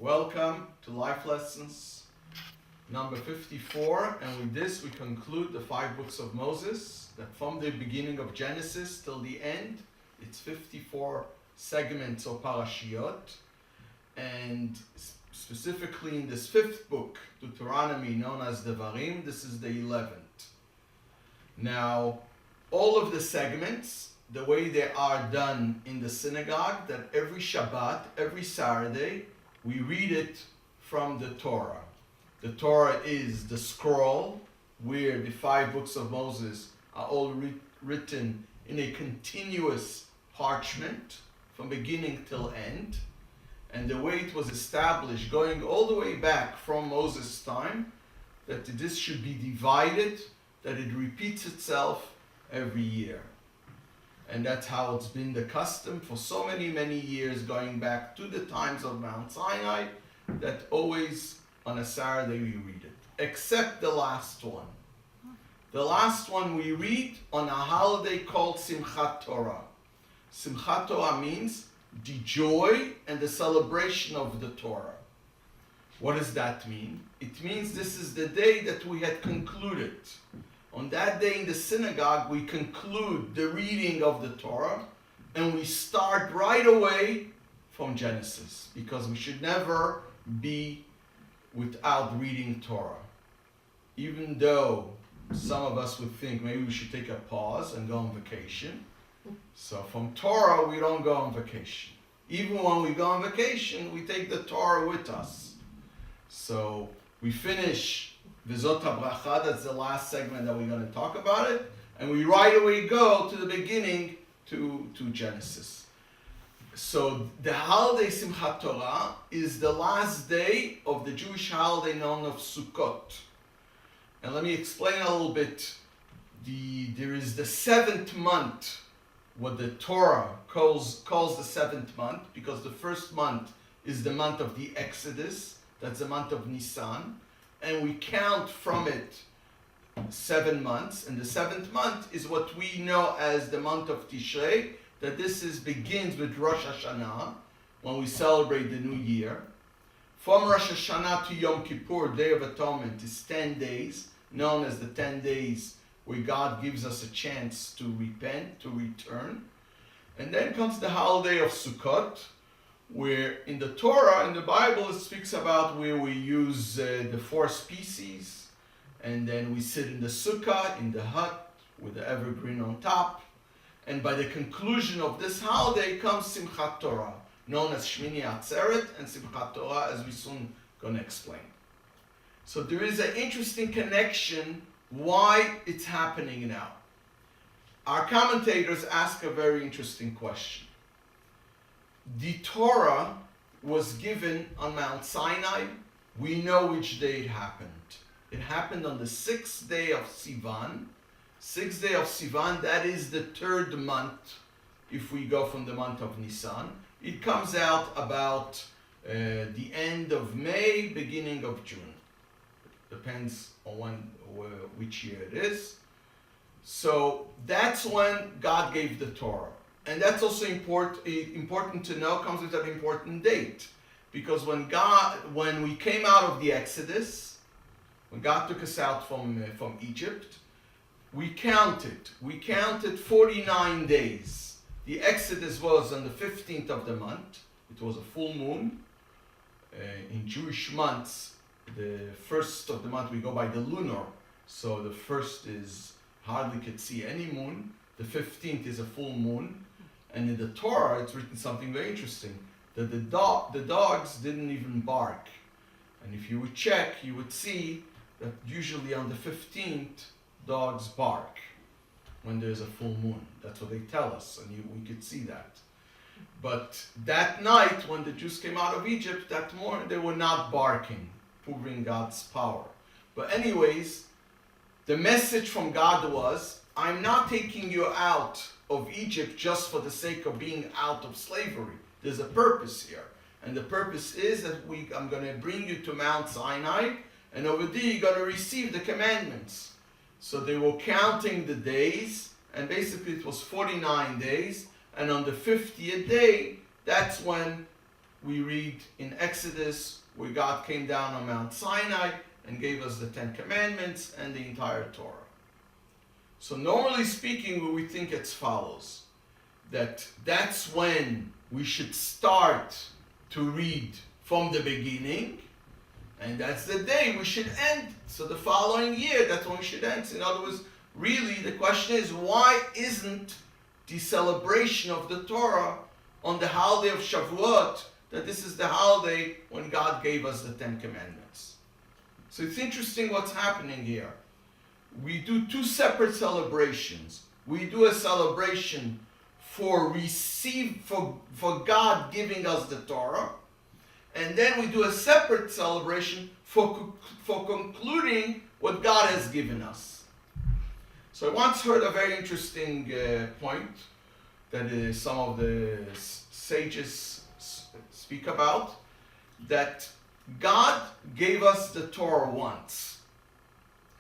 Welcome to Life Lessons number 54, and with this we conclude the 5 books of Moses, that from the beginning of Genesis till the end, it's 54 segments or parashiot, and specifically in this 5th book, Deuteronomy, known as Devarim, this is the 11th. Now, all of the segments, the way they are done in the synagogue, that every Shabbat, every Saturday, we read it from the Torah. The Torah is the scroll where the 5 books of Moses are all written in a continuous parchment from beginning till end. And the way it was established, going all the way back from Moses' time, that this should be divided, that it repeats itself every year. And that's how it's been the custom for so many, many years, going back to the times of Mount Sinai, that always on a Saturday we read it. Except the last one. The last one we read on a holiday called Simchat Torah. Simchat Torah means the joy and the celebration of the Torah. What does that mean? It means this is the day that we had concluded. On that day in the synagogue, we conclude the reading of the Torah, and we start right away from Genesis, because we should never be without reading Torah. Even though some of us would think maybe we should take a pause and go on vacation. So from Torah, we don't go on vacation. Even when we go on vacation, we take the Torah with us. So we finish V'zot HaBracha, that's the last segment that we're going to talk about it, and we right away go to the beginning to Genesis. So the holiday Simchat Torah is the last day of the Jewish holiday known of Sukkot. And let me explain a little bit. There is the 7th month, what the Torah calls the 7th month, because the first month is the month of the Exodus, that's the month of Nisan. And we count from it 7 months, and the 7th month is what we know as the month of Tishrei, that begins with Rosh Hashanah, when we celebrate the new year. From Rosh Hashanah to Yom Kippur, Day of Atonement, is 10 days, known as the 10 days where God gives us a chance to repent, to return. And then comes the holiday of Sukkot, where in the Torah, in the Bible, it speaks about where we use the 4 species, and then we sit in the sukkah, in the hut, with the evergreen on top. And by the conclusion of this holiday comes Simchat Torah, known as Shmini Atzeret and Simchat Torah, as we soon going to explain. So there is an interesting connection why it's happening now. Our commentators ask a very interesting question. The Torah was given on Mount Sinai. We know which day it happened. It happened on the 6th day of Sivan. 6th day of Sivan, that is the 3rd month, if we go from the month of Nisan. It comes out about the end of May, beginning of June. Depends on which year it is. So that's when God gave the Torah. And that's also important to know, comes with an important date. Because when we came out of the Exodus, when God took us out from Egypt, we counted 49 days. The Exodus was on the 15th of the month. It was a full moon. In Jewish months, the first of the month we go by the lunar. So the first is hardly could see any moon. The 15th is a full moon. And in the Torah, it's written something very interesting, that the dogs didn't even bark. And if you would check, you would see that usually on the 15th, dogs bark when there's a full moon. That's what they tell us, and we could see that. But that night, when the Jews came out of Egypt, that morning, they were not barking, proving God's power. But anyways, the message from God was, I'm not taking you out of Egypt just for the sake of being out of slavery. There's a purpose here. And the purpose is that I'm going to bring you to Mount Sinai, and over there you're going to receive the commandments. So they were counting the days, and basically it was 49 days, and on the 50th day, that's when we read in Exodus where God came down on Mount Sinai and gave us the 10 Commandments and the entire Torah. So normally speaking, we think as follows, that's when we should start to read from the beginning, and that's the day we should end. So the following year, that's when we should end. In other words, really the question is, why isn't the celebration of the Torah on the holiday of Shavuot, that this is the holiday when God gave us the 10 Commandments? So it's interesting what's happening here. We do two separate celebrations. We do a celebration for God giving us the Torah, and then we do a separate celebration for concluding what God has given us. So I once heard a very interesting point that some of the sages speak about, that God gave us the Torah once.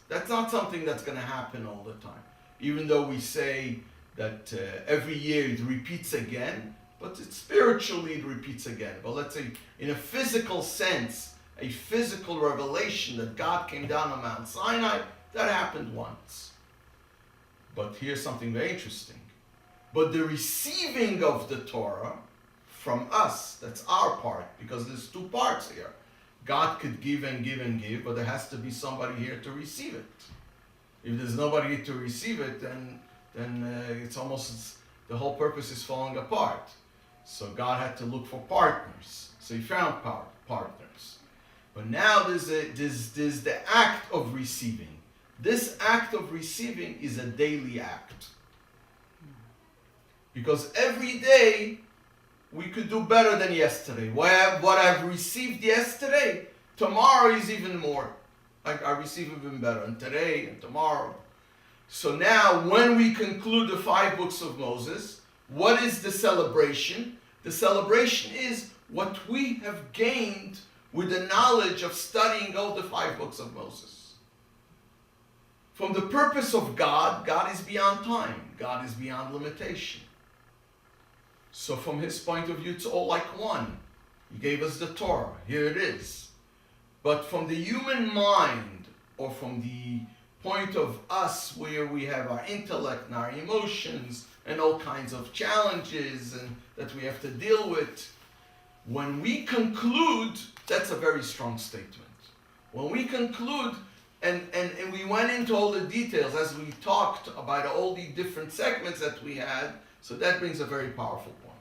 That's not something that's going to happen all the time. Even though we say that every year it repeats again, but spiritually it repeats again. But let's say in a physical sense, a physical revelation that God came down on Mount Sinai, that happened once. But here's something very interesting. But the receiving of the Torah from us, that's our part, because there's two parts here. God could give and give and give, but there has to be somebody here to receive it. If there's nobody to receive it, then it's almost, the whole purpose is falling apart. So God had to look for partners. So he found partners. But now there's the act of receiving. This act of receiving is a daily act. Because every day we could do better than yesterday. What I've received yesterday, tomorrow is even more. I receive even better, and today and tomorrow. So now, when we conclude the 5 books of Moses, what is the celebration? The celebration is what we have gained with the knowledge of studying all the 5 books of Moses. From the purpose of God, God is beyond time. God is beyond limitation. So from his point of view, it's all like one. He gave us the Torah. Here it is. But from the human mind, or from the point of us where we have our intellect and our emotions and all kinds of challenges and that we have to deal with, when we conclude, that's a very strong statement. When we conclude, and we went into all the details as we talked about all the different segments that we had, so that brings a very powerful point.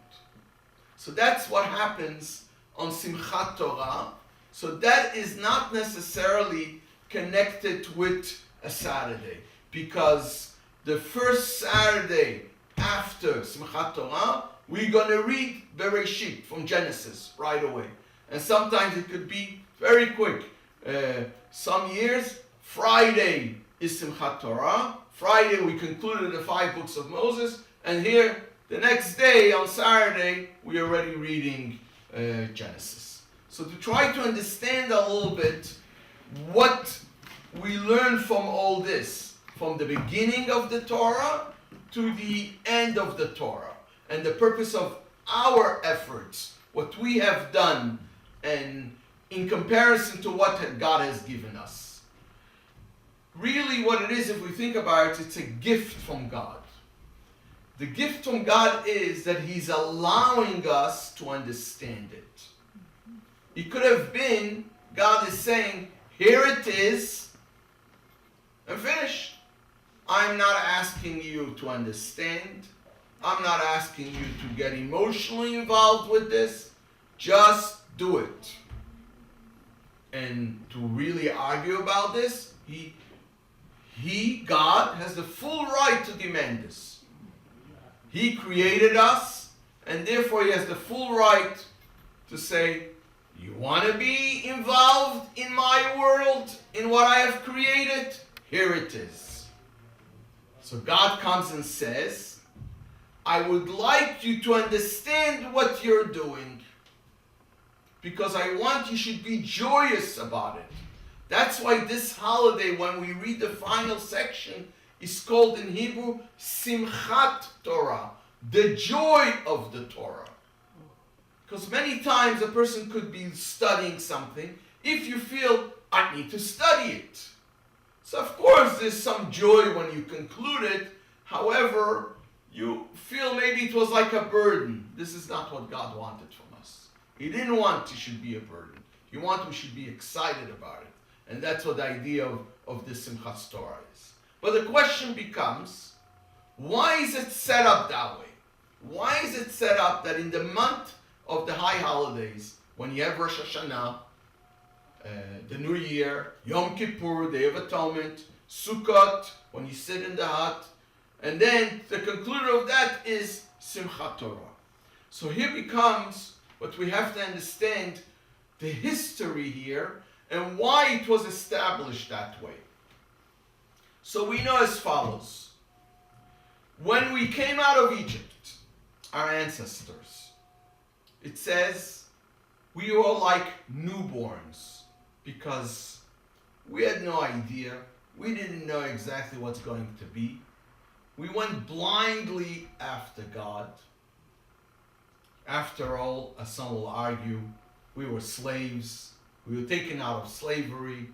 So that's what happens on Simchat Torah. So that is not necessarily connected with a Saturday, because the first Saturday after Simchat Torah, we're going to read Bereshit from Genesis right away. And sometimes it could be very quick. Some years, Friday is Simchat Torah. Friday we concluded the 5 books of Moses. And here, the next day, on Saturday, we're already reading Genesis. So to try to understand a little bit what we learn from all this, from the beginning of the Torah to the end of the Torah, and the purpose of our efforts, what we have done, and in comparison to what God has given us. Really what it is, if we think about it, it's a gift from God. The gift from God is that he's allowing us to understand it. It could have been, God is saying, here it is, and finished. I'm not asking you to understand. I'm not asking you to get emotionally involved with this. Just do it. And to really argue about this, God, has the full right to demand this. He created us, and therefore he has the full right to say, you want to be involved in my world, in what I have created? Here it is. So God comes and says, I would like you to understand what you're doing, because I want you should be joyous about it. That's why this holiday, when we read the final section, is called in Hebrew Simchat Torah, the joy of the Torah. Because many times a person could be studying something if you feel, I need to study it. So of course there's some joy when you conclude it. However, you feel maybe it was like a burden. This is not what God wanted from us. He didn't want it should be a burden. He wanted we should be excited about it. And that's what the idea of this Simchas Torah is. But the question becomes, why is it set up that way? Why is it set up that in the month of the high holidays, when you have Rosh Hashanah, the New Year, Yom Kippur, Day of Atonement, Sukkot, when you sit in the hut, and then the conclusion of that is Simchat Torah. So here becomes what we have to understand, the history here, and why it was established that way. So we know as follows. When we came out of Egypt, our ancestors, it says we were like newborns because we had no idea. We didn't know exactly what's going to be. We went blindly after God. After all, as some will argue, we were slaves. We were taken out of slavery,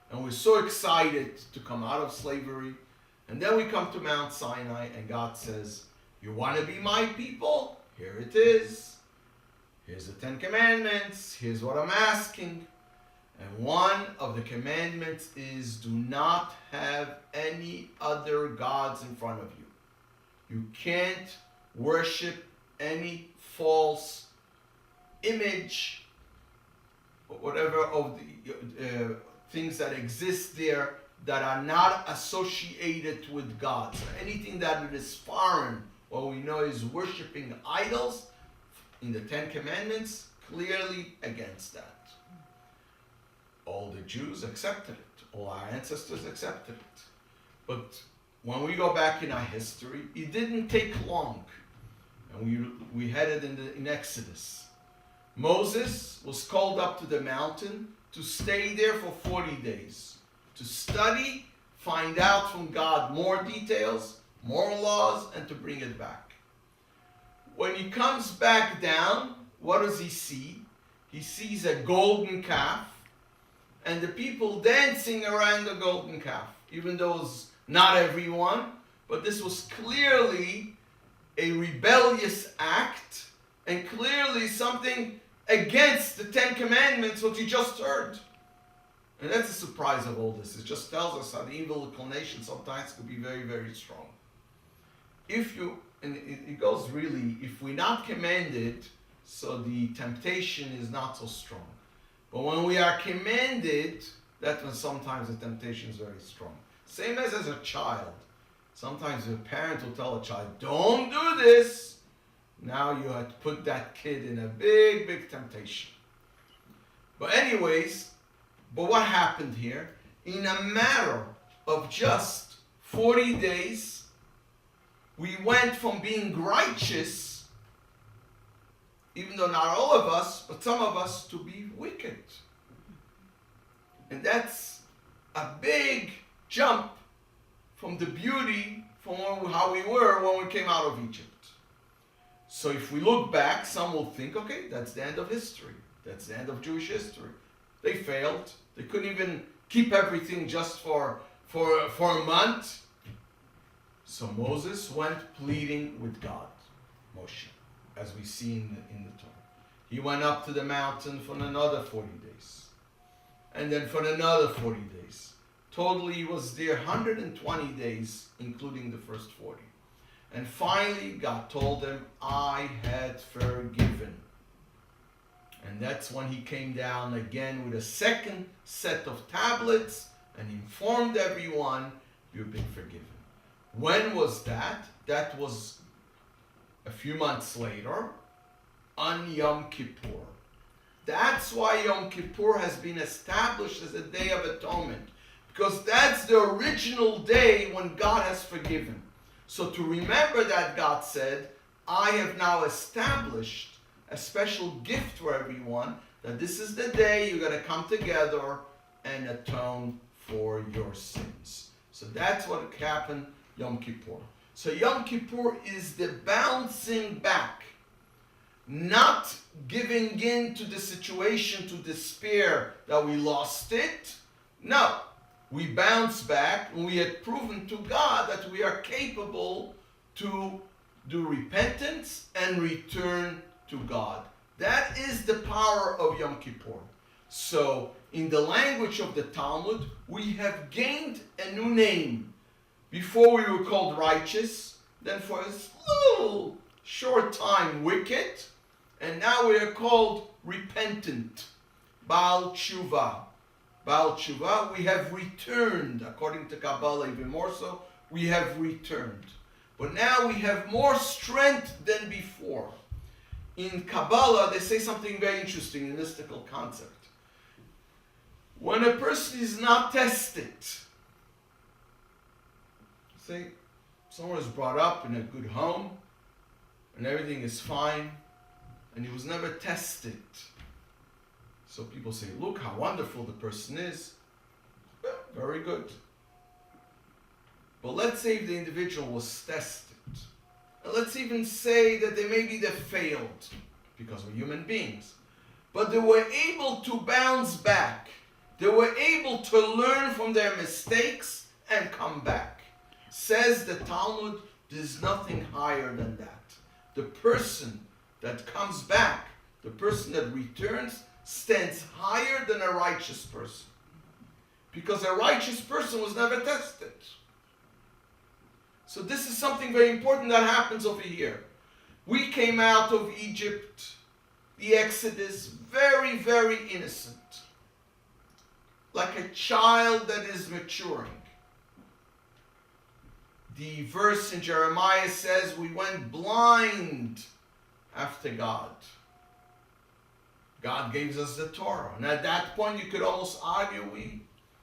and we're so excited to come out of slavery. And then we come to Mount Sinai, and God says, you want to be my people? Here it is. Here's the 10 Commandments. Here's what I'm asking. And one of the commandments is, do not have any other gods in front of you. You can't worship any false image, or whatever of the things that exist there that are not associated with God. So anything that is foreign, or we know is worshiping idols, in the 10 Commandments, clearly against that. All the Jews accepted it. All our ancestors accepted it. But when we go back in our history, it didn't take long. And we had it in Exodus. Moses was called up to the mountain to stay there for 40 days. To study, find out from God more details, more laws, and to bring it back. When he comes back down, what does he see? He sees a golden calf, and the people dancing around the golden calf, even though it was not everyone, but this was clearly a rebellious act, and clearly something against the 10 Commandments, what you just heard. And that's the surprise of all this. It just tells us how the evil inclination sometimes could be very, very strong. And it goes really, if we're not commanded, so the temptation is not so strong. But when we are commanded, that's when sometimes the temptation is very strong. Same as a child. Sometimes a parent will tell a child, don't do this. Now you have to put that kid in a big, big temptation. But anyways, but what happened here? In a matter of just 40 days, we went from being righteous, even though not all of us, but some of us, to be wicked. And that's a big jump from the beauty from how we were when we came out of Egypt. So if we look back, some will think, okay, that's the end of history. That's the end of Jewish history. They failed. They couldn't even keep everything just for a month. So Moses went pleading with God, Moshe, as we see in the Torah. He went up to the mountain for another 40 days. And then for another 40 days. Totally he was there 120 days, including the first 40. And finally God told him, I had forgiven. And that's when he came down again with a second set of tablets and informed everyone, you've been forgiven. When was that? That was a few months later, on Yom Kippur. That's why Yom Kippur has been established as a Day of Atonement, because that's the original day when God has forgiven. So to remember that, God said, I have now established a special gift for everyone, that this is the day you're going to come together and atone for your sins. So that's what happened Yom Kippur. So Yom Kippur is the bouncing back not giving in to the situation to despair that we lost it. No, we bounce back, and we had proven to God that we are capable to do repentance and return to God. That is the power of Yom Kippur. So, in the language of the Talmud, we have gained a new name. Before we were called righteous, then for a little short time wicked, and now we are called repentant. Baal Tshuva. Baal Tshuva, we have returned. According to Kabbalah, even more so, we have returned. But now we have more strength than before. In Kabbalah, they say something very interesting, a mystical concept. When a person is not tested, say someone is brought up in a good home, and everything is fine, and he was never tested. So people say, look how wonderful the person is. Well, very good. But let's say if the individual was tested. And let's even say that maybe they failed, because we're human beings. But they were able to bounce back. They were able to learn from their mistakes and come back. Says the Talmud, there's nothing higher than that. The person that comes back, the person that returns, stands higher than a righteous person. Because a righteous person was never tested. So this is something very important that happens over here. We came out of Egypt, the Exodus, very, very innocent. Like a child that is maturing. The verse in Jeremiah says we went blind after God. God gave us the Torah. And at that point you could almost argue,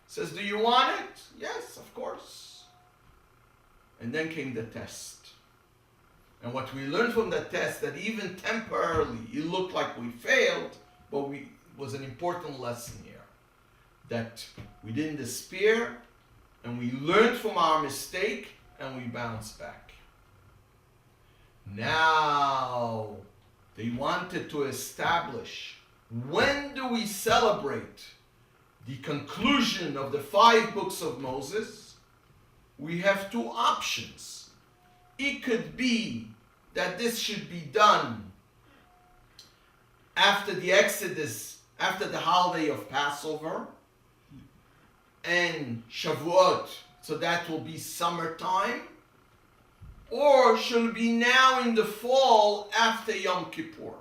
says, do you want it? Yes, of course. And then came the test. And what we learned from the test, that even temporarily it looked like we failed, but was an important lesson here. That we didn't despair, and we learned from our mistake, and we bounced back. Now, they wanted to establish, when do we celebrate the conclusion of the 5 books of Moses? We have 2 options. It could be that this should be done after the Exodus, after the holiday of Passover and Shavuot, so that will be summertime, or should it be now in the fall after Yom Kippur?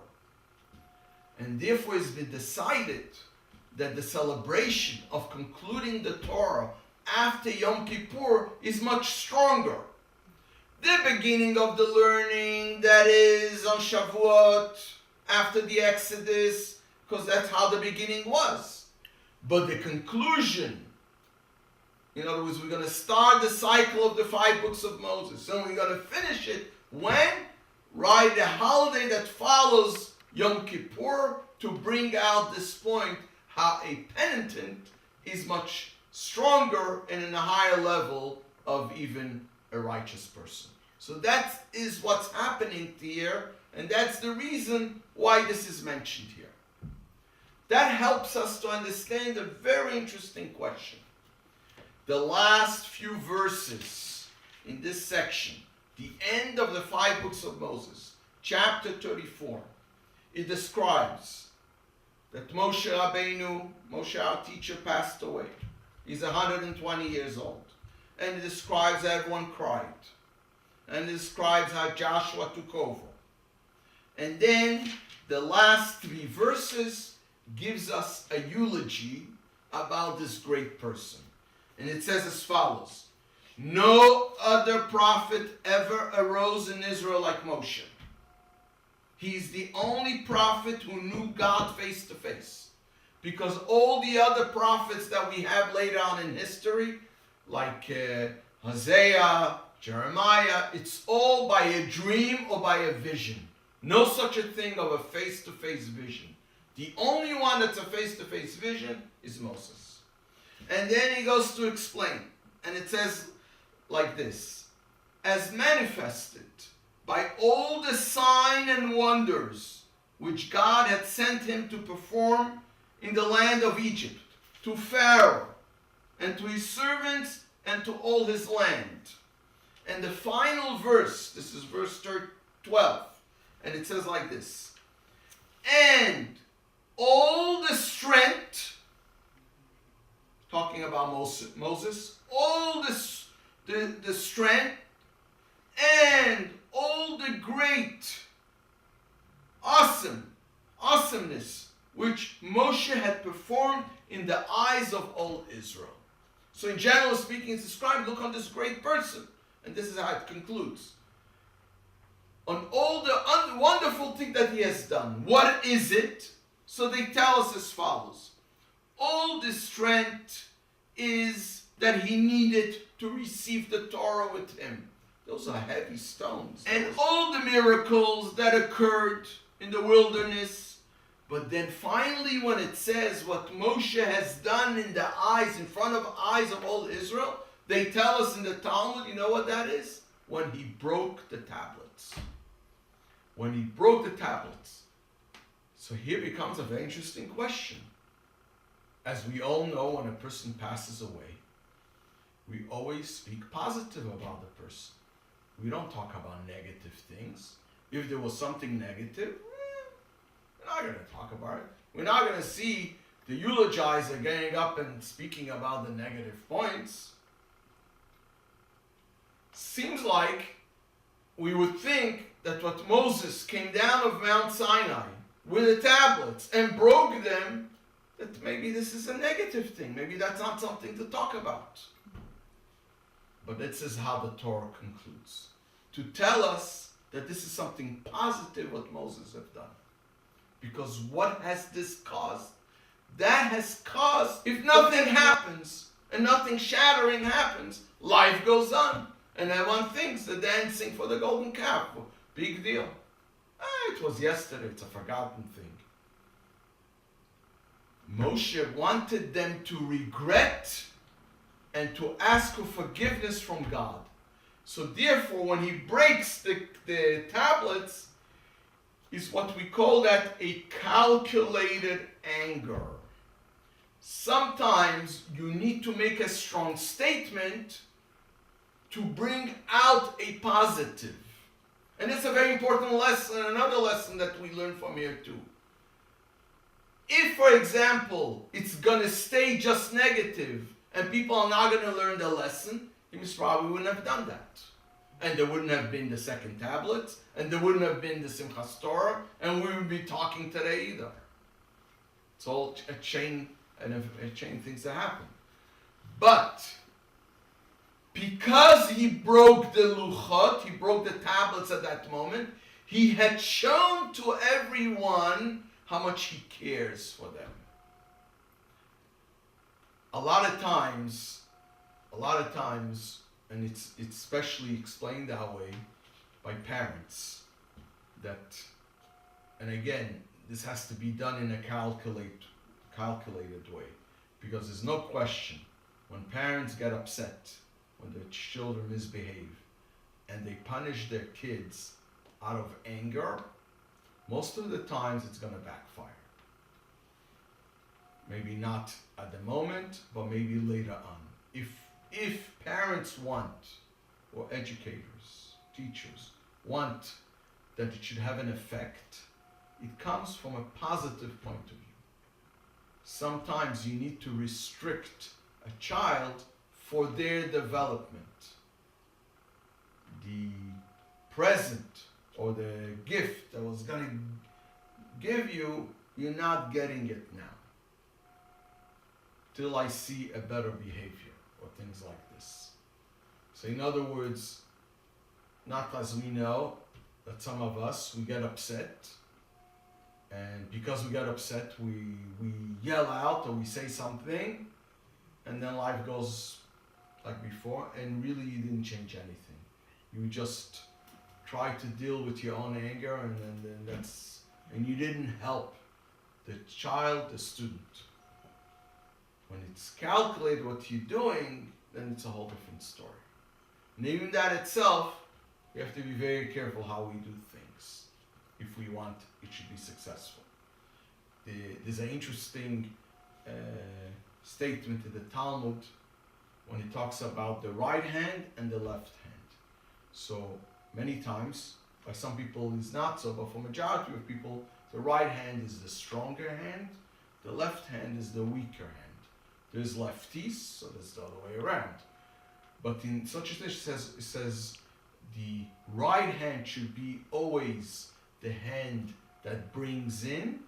And therefore it's been decided that the celebration of concluding the Torah after Yom Kippur is much stronger. The beginning of the learning, that is on Shavuot, after the Exodus, because that's how the beginning was. But the conclusion, in other words, we're going to start the cycle of the 5 books of Moses. And we're going to finish it when? Right, the holiday that follows Yom Kippur, to bring out this point, how a penitent is much stronger and in a higher level of even a righteous person. So that is what's happening here, and that's the reason why this is mentioned here. That helps us to understand a very interesting question. The last few verses in this section, the end of the 5 books of Moses, chapter 34, it describes that Moshe Rabbeinu, Moshe our teacher, passed away. He's 120 years old. And it describes how everyone cried. And it describes how Joshua took over. And then the last 3 verses gives us a eulogy about this great person. And it says as follows: no other prophet ever arose in Israel like Moshe. He's the only prophet who knew God face to face. Because all the other prophets that we have later on in history, like Hosea, Jeremiah, it's all by a dream or by a vision. No such a thing of a face-to-face vision. The only one that's a face-to-face vision is Moses. And then he goes to explain. And it says like this: as manifested by all the sign and wonders which God had sent him to perform in the land of Egypt, to Pharaoh, and to his servants, and to all his land. And the final verse, this is verse 12, and it says like this: and all the strength, talking about Moses, all the strength and all the great awesomeness which Moshe had performed in the eyes of all Israel. So in general speaking, it's described, look on this great person. And this is how it concludes. On all the wonderful thing that he has done. What is it? So they tell us as follows. All the strength is that he needed to receive the Torah with him. Those are heavy stones. And all the miracles that occurred in the wilderness. But then finally when it says what Moshe has done in front of eyes of all Israel, they tell us in the Talmud, you know what that is? When he broke the tablets. When he broke the tablets. So here becomes a very interesting question. As we all know, when a person passes away, we always speak positive about the person. We don't talk about negative things. If there was something negative, we're not going to talk about it. We're not going to see the eulogizer getting up and speaking about the negative points. Seems like we would think that what Moses came down of Mount Sinai with the tablets and broke them, that maybe this is a negative thing. Maybe that's not something to talk about. But this is how the Torah concludes. To tell us that this is something positive what Moses has done. Because what has this caused? That has caused, if nothing happens and nothing shattering happens, life goes on. And everyone thinks the dancing for the golden calf, big deal. It was yesterday, it's a forgotten thing. Moshe wanted them to regret and to ask for forgiveness from God. So therefore, when he breaks the tablets, is what we call that a calculated anger. Sometimes you need to make a strong statement to bring out a positive. And it's a very important lesson, another lesson that we learn from here too. If, for example, it's going to stay just negative and people are not going to learn the lesson, he probably wouldn't have done that. And there wouldn't have been the second tablet, and there wouldn't have been the Simchas Torah, and we wouldn't be talking today either. It's all a chain things that happen. But because he broke the luchot, he broke the tablets at that moment, he had shown to everyone how much he cares for them. A lot of times, and it's especially explained that way by parents, that, and again, this has to be done in a calculated way, because there's no question, when parents get upset, when their children misbehave, and they punish their kids out of anger, most of the times it's going to backfire. Maybe not at the moment, but maybe later on. If parents want, or educators, teachers, want that it should have an effect, it comes from a positive point of view. Sometimes you need to restrict a child for their development. The present or the gift that was going to give you, you're not getting it now. Till I see a better behavior or things like this. So in other words, not as we know that some of us, we get upset, and because we get upset, we yell out or we say something, and then life goes like before, and really you didn't change anything. You just try to deal with your own anger, and then and you didn't help the child, the student. When it's calculated what you're doing, then it's a whole different story. And even that itself, we have to be very careful how we do things. if we want it should be successful. There's an interesting statement in the Talmud when it talks about the right hand and the left hand. So many times, by some people it's not so, but for majority of people, the right hand is the stronger hand, the left hand is the weaker hand. There's lefties, so that's the other way around. But in such a thing, it says the right hand should be always the hand that brings in,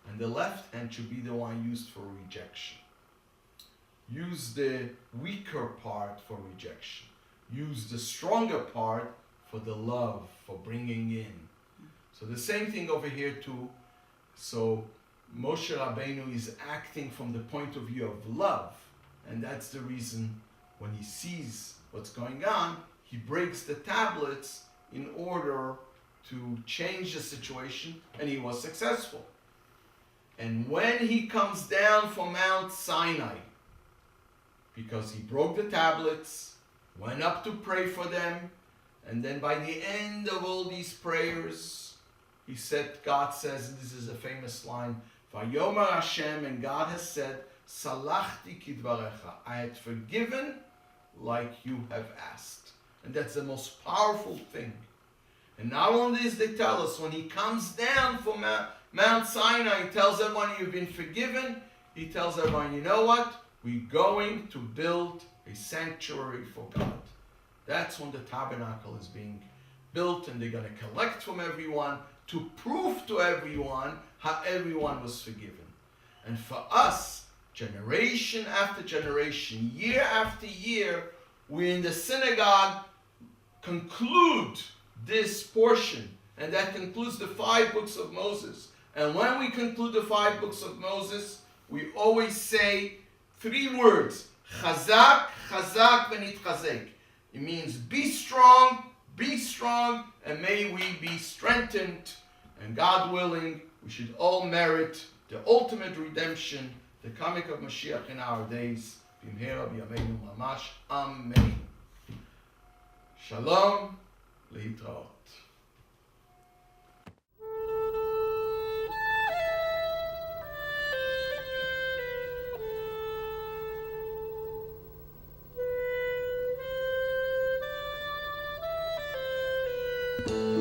and the left hand should be the one used for rejection. Use the weaker part for rejection. Use the stronger part for the love, for bringing in. So the same thing over here too. So Moshe Rabbeinu is acting from the point of view of love, and that's the reason when he sees what's going on, he breaks the tablets in order to change the situation, and he was successful. And when he comes down from Mount Sinai, because he broke the tablets, went up to pray for them, and then by the end of all these prayers, he said, God says, and this is a famous line, Vayomer Hashem, and God has said, Salachti kidvarecha, I had forgiven like you have asked. And that's the most powerful thing. And not only this, they tell us, when he comes down from Mount Sinai, he tells everyone, you've been forgiven. He tells everyone, you know what? We're going to build a sanctuary for God. That's when the tabernacle is being built, and they're going to collect from everyone to prove to everyone how everyone was forgiven. And for us, generation after generation, year after year, we in the synagogue conclude this portion, and that concludes the 5 books of Moses. And when we conclude the 5 books of Moses, we always say 3 words: Chazak, Chazak, v'nitchazek. It means be strong, and may we be strengthened. And God willing, we should all merit the ultimate redemption, the coming of Mashiach in our days. B'mhera b'yameinu mamash. Amen. Shalom. Leitraot. Thank you.